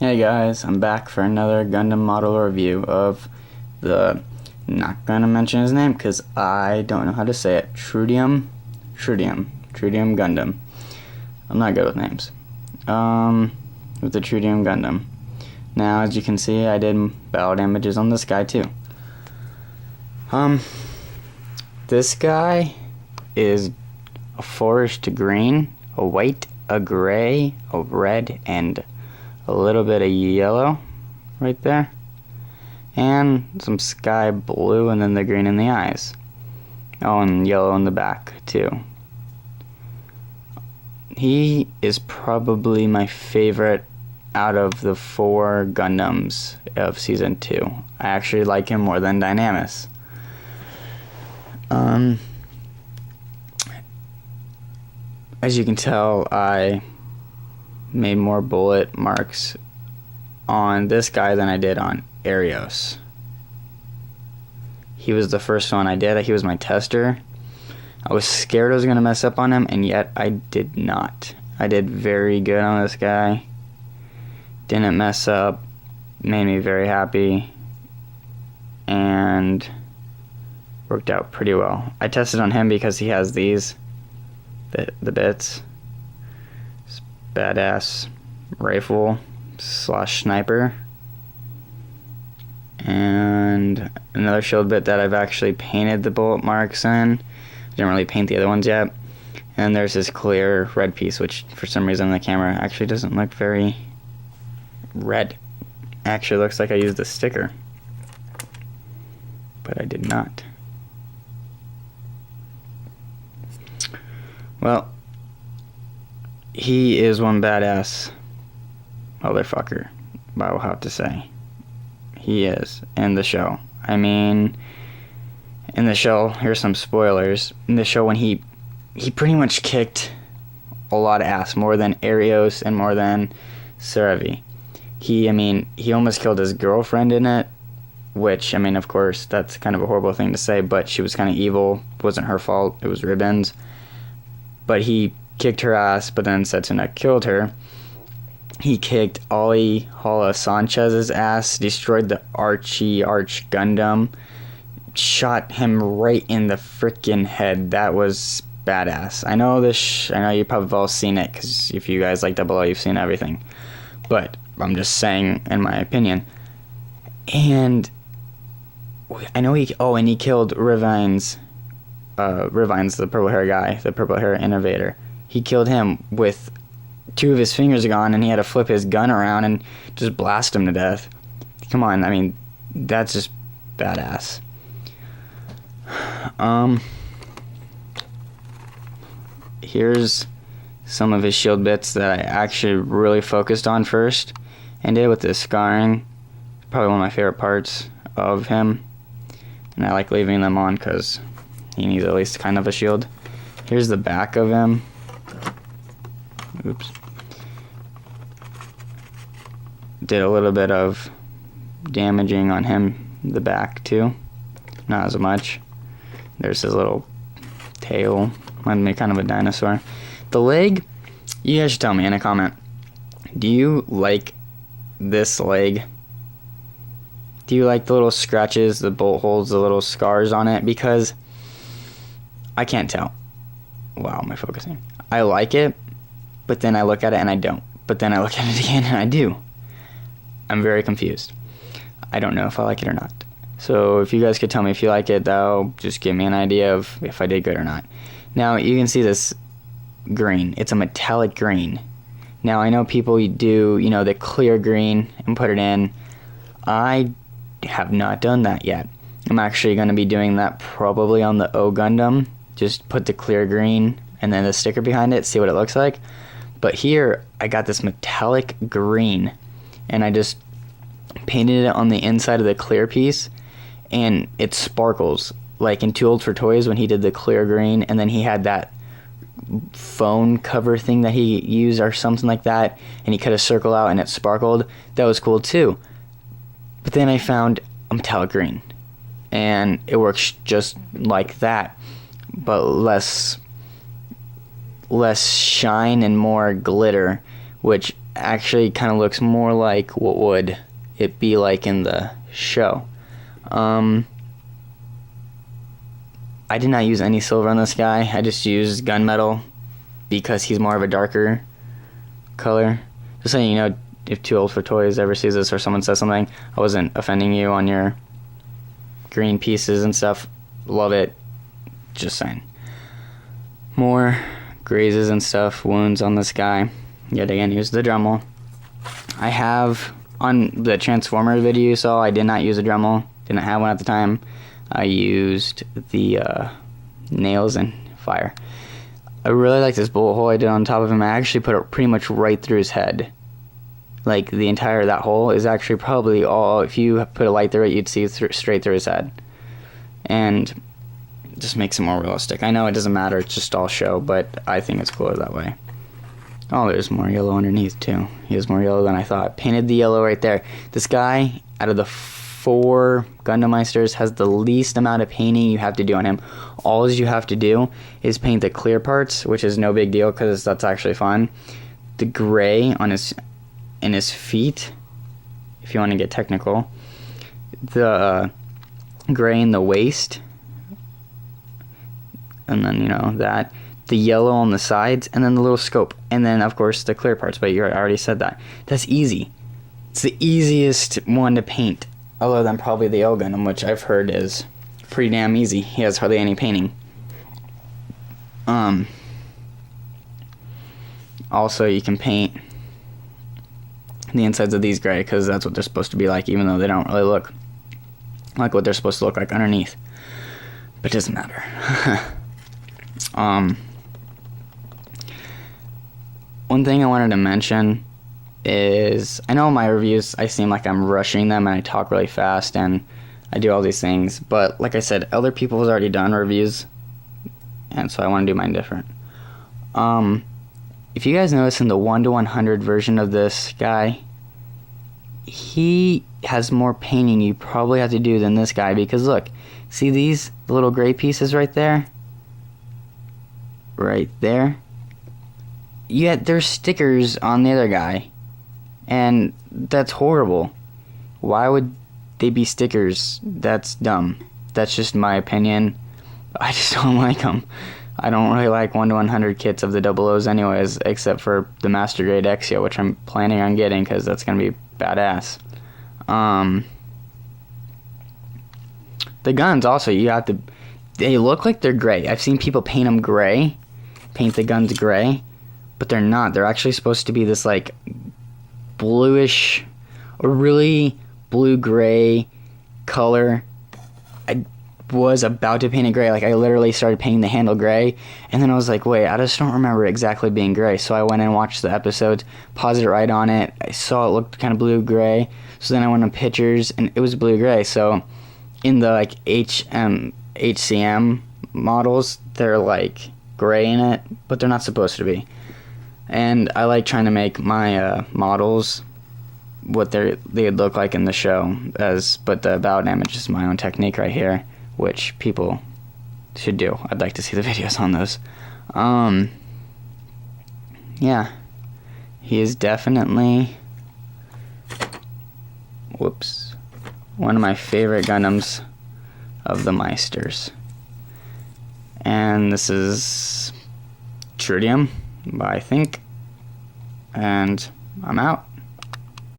Hey guys, I'm back for another Gundam model review of the, not gonna mention his name because I don't know how to say it, Cherudim Gundam. I'm not good with names. With the Cherudim Gundam. Now, as you can see, I did battle damages on this guy too. This guy is a forest green, a white, a gray, a red, and a little bit of yellow right there, and some sky blue, and then the green in the eyes. Oh, and yellow in the back too. He is probably my favorite out of the 4 Gundams of Season 2. I actually like him more than Dynamis. As you can tell, I made more bullet marks on this guy than I did on Arios. He was the first one I did. He was my tester. I was scared I was going to mess up on him, and yet I did not. I did very good on this guy. Didn't mess up. Made me very happy. And worked out pretty well. I tested on him because he has these, the bits. Badass rifle / sniper, and another shield bit that I've actually painted the bullet marks in. I didn't really paint the other ones yet. And there's this clear red piece, which for some reason on the camera actually doesn't look very red. Actually looks like I used a sticker, but I did not. Well, he is one badass motherfucker, I will have to say. He is in the show. I mean, in the show, here's some spoilers. In the show, when he pretty much kicked a lot of ass, more than Arios and more than Saravi. He almost killed his girlfriend in it, which, of course, that's kind of a horrible thing to say, but she was kind of evil. It wasn't her fault. It was Ribbon's. But he kicked her ass, but then Setsuna killed her. He kicked Ollie Hala Sanchez's ass, destroyed the Arch Gundam, shot him right in the freaking head. That was badass. I know I know you probably have all seen it, because if you guys like Double O, you've seen everything. But I'm just saying, in my opinion. And I know he killed Rivines, the purple hair guy, the purple hair innovator. He killed him with 2 of his fingers gone, and he had to flip his gun around and just blast him to death. Come on, that's just badass. Here's some of his shield bits that I actually really focused on first, and did with this scarring. Probably one of my favorite parts of him, and I like leaving them on because he needs at least kind of a shield. Here's the back of him. Oops. Did a little bit of damaging on him, the back too. Not as much. There's his little tail. Reminded me kind of a dinosaur. The leg, you guys should tell me in a comment. Do you like this leg? Do you like the little scratches, the bolt holes, the little scars on it? Because I can't tell. Wow, am I focusing? I like it, but then I look at it and I don't. But then I look at it again and I do. I'm very confused. I don't know if I like it or not. So if you guys could tell me if you like it, that'll just give me an idea of if I did good or not. Now, you can see this green. It's a metallic green. Now, I know people do, the clear green and put it in. I have not done that yet. I'm actually going to be doing that probably on the O Gundam. Just put the clear green and then the sticker behind it, see what it looks like. But here, I got this metallic green, and I just painted it on the inside of the clear piece, and it sparkles. Like in Too Old for Toys when he did the clear green, and then he had that phone cover thing that he used or something like that, and he cut a circle out and it sparkled. That was cool too. But then I found a metallic green, and it works just like that, but less shine and more glitter, which actually kind of looks more like what would it be like in the show. I did not use any silver on this guy. I just used gunmetal because he's more of a darker color. Just saying, you know, if Too Old for Toys ever sees this or someone says something, I wasn't offending you on your green pieces and stuff. Love it. Just saying. More grazes and stuff, wounds on this guy. Yet again, use the Dremel. I have, on the Transformer video you saw, I did not use a Dremel. Didn't have one at the time. I used the nails and fire. I really like this bullet hole I did on top of him. I actually put it pretty much right through his head. Like, the entire, that hole is actually probably all, if you put a light through it, you'd see straight through his head. And just makes it more realistic. I know it doesn't matter, it's just all show, but I think it's cooler that way. Oh, there's more yellow underneath, too. He has more yellow than I thought. Painted the yellow right there. This guy, out of the 4 Gundam Meisters, has the least amount of painting you have to do on him. All you have to do is paint the clear parts, which is no big deal because that's actually fun. The gray on his feet, if you want to get technical. The gray in the waist, and then, you know, that. The yellow on the sides, and then the little scope, and then of course the clear parts, but I already said that. That's easy. It's the easiest one to paint, other than probably the L Gundam, which I've heard is pretty damn easy. He has hardly any painting. Also, you can paint the insides of these gray, because that's what they're supposed to be like, even though they don't really look like what they're supposed to look like underneath. But it doesn't matter. One thing I wanted to mention is, I know in my reviews I seem like I'm rushing them and I talk really fast and I do all these things, but like I said, other people have already done reviews, and so I want to do mine different. If you guys notice in the 1/100 version of this guy, he has more painting you probably have to do than this guy, because look, see these little gray pieces right there? Right there? Yet there's stickers on the other guy, and that's horrible. Why would they be stickers? That's dumb. That's just my opinion. I just don't like them. I don't really like 1/100 kits of the 00s anyways, except for the Master Grade Exia, which I'm planning on getting because that's going to be badass. The guns also, you have to, they look like they're gray. I've seen people paint them gray, paint the guns gray, but they're not. They're actually supposed to be this like bluish, or really blue-gray color. I was about to paint it gray. Like, I literally started painting the handle gray, and then I was like, wait, I just don't remember exactly being gray. So I went and watched the episodes, paused it right on it. I saw it looked kind of blue-gray. So then I went on pictures, and it was blue-gray. So in the like HCM models, they're like gray in it, but they're not supposed to be. And I like trying to make my models what they'd look like in the show, but the bow damage is my own technique right here, which people should do. I'd like to see the videos on those. Yeah, he is definitely, one of my favorite Gundams of the Meisters. And this is Cherudim, I think, and I'm out.